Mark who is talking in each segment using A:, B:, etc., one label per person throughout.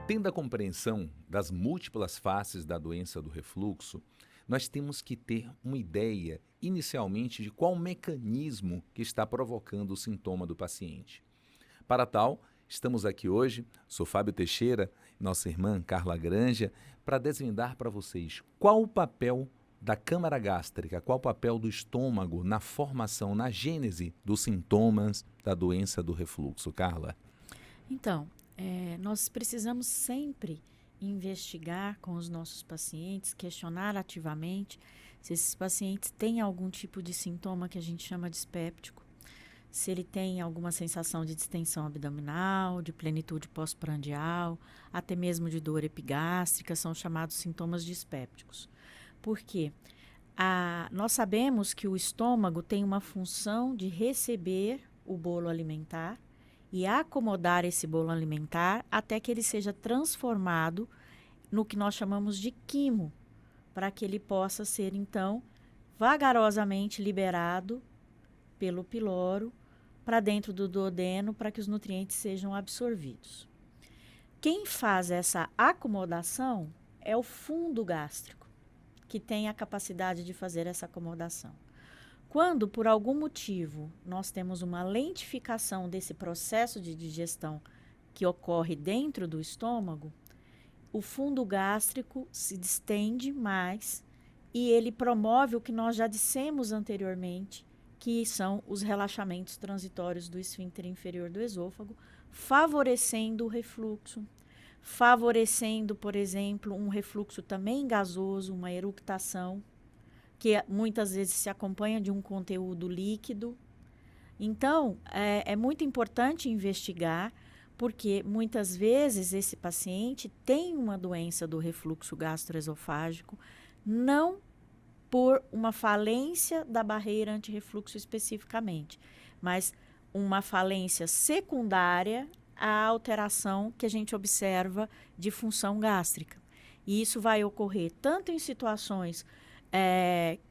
A: Tendo a compreensão das múltiplas faces da doença do refluxo, nós temos que ter uma ideia, inicialmente, de qual mecanismo que está provocando o sintoma do paciente. Para tal, estamos aqui hoje, sou Fábio Teixeira, nossa irmã Carla Granja, para desvendar para vocês qual o papel da câmara gástrica, qual o papel do estômago na formação, na gênese dos sintomas da doença do refluxo. Carla?
B: Então, nós precisamos sempre investigar com os nossos pacientes, questionar ativamente se esses pacientes têm algum tipo de sintoma que a gente chama de dispéptico, se ele tem alguma sensação de distensão abdominal, de plenitude pós-prandial, até mesmo de dor epigástrica, são chamados sintomas dispépticos. Por quê? Nós sabemos que o estômago tem uma função de receber o bolo alimentar e acomodar esse bolo alimentar até que ele seja transformado no que nós chamamos de quimo, para que ele possa ser, então, vagarosamente liberado pelo piloro para dentro do duodeno para que os nutrientes sejam absorvidos. Quem faz essa acomodação é o fundo gástrico, que tem a capacidade de fazer essa acomodação. Quando, por algum motivo, nós temos uma lentificação desse processo de digestão que ocorre dentro do estômago, o fundo gástrico se distende mais e ele promove o que nós já dissemos anteriormente, que são os relaxamentos transitórios do esfíncter inferior do esôfago, favorecendo o refluxo, favorecendo, por exemplo, um refluxo também gasoso, uma eructação, que muitas vezes se acompanha de um conteúdo líquido. Então, é muito importante investigar, porque muitas vezes esse paciente tem uma doença do refluxo gastroesofágico, não por uma falência da barreira antirrefluxo especificamente, mas uma falência secundária à alteração que a gente observa de função gástrica. E isso vai ocorrer tanto em situações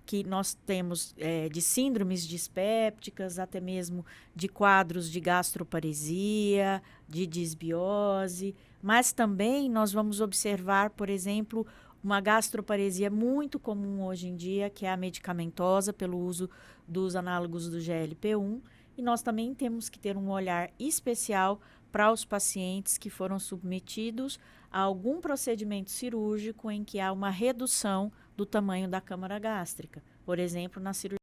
B: que nós temos de síndromes dispépticas, até mesmo de quadros de gastroparesia, de disbiose, mas também nós vamos observar, por exemplo, uma gastroparesia muito comum hoje em dia, que é a medicamentosa, pelo uso dos análogos do GLP-1, e nós também temos que ter um olhar especial para os pacientes que foram submetidos a algum procedimento cirúrgico em que há uma redução do tamanho da câmara gástrica, por exemplo, nas cirurgias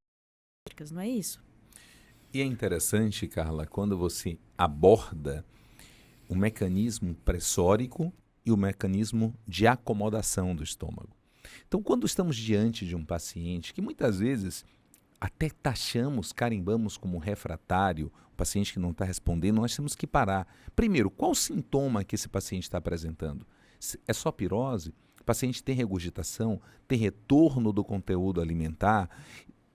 B: gástricas, não é isso?
A: E é interessante, Carla, quando você aborda o mecanismo pressórico e o mecanismo de acomodação do estômago. Então, quando estamos diante de um paciente que muitas vezes até taxamos, carimbamos como refratário, o paciente que não está respondendo, nós temos que parar. Primeiro, qual o sintoma que esse paciente está apresentando? É só pirose? O paciente tem regurgitação, tem retorno do conteúdo alimentar?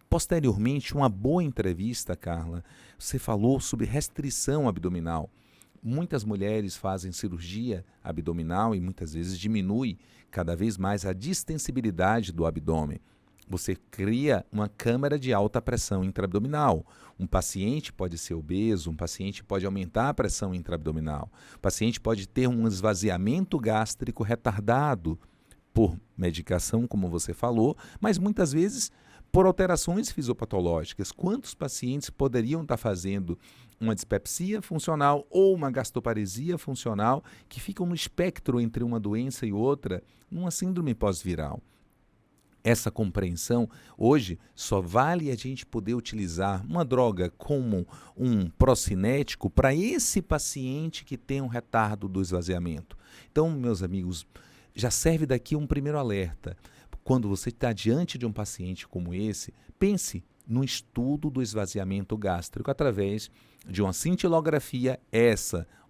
A: Posteriormente, uma boa entrevista, Carla, você falou sobre restrição abdominal. Muitas mulheres fazem cirurgia abdominal e muitas vezes diminui cada vez mais a distensibilidade do abdômen. Você cria uma câmara de alta pressão intraabdominal. Um paciente pode ser obeso, um paciente pode aumentar a pressão intraabdominal. O paciente pode ter um esvaziamento gástrico retardado por medicação, como você falou, mas muitas vezes por alterações fisiopatológicas. Quantos pacientes poderiam estar fazendo uma dispepsia funcional ou uma gastroparesia funcional que ficam no espectro entre uma doença e outra, numa síndrome pós-viral? Essa compreensão, hoje, só vale a gente poder utilizar uma droga como um procinético para esse paciente que tem um retardo do esvaziamento. Então, meus amigos, já serve daqui um primeiro alerta. Quando você está diante de um paciente como esse, pense no estudo do esvaziamento gástrico através de uma cintilografia,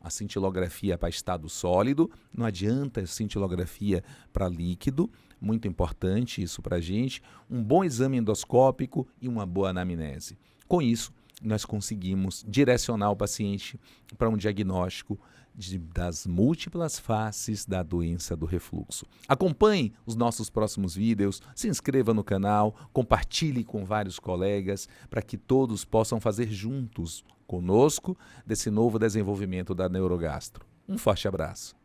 A: a cintilografia para estado sólido, não adianta a cintilografia para líquido, muito importante isso para a gente, um bom exame endoscópico e uma boa anamnese. Com isso, nós conseguimos direcionar o paciente para um diagnóstico das múltiplas faces da doença do refluxo. Acompanhe os nossos próximos vídeos, se inscreva no canal, compartilhe com vários colegas para que todos possam fazer juntos conosco desse novo desenvolvimento da Neurogastro. Um forte abraço.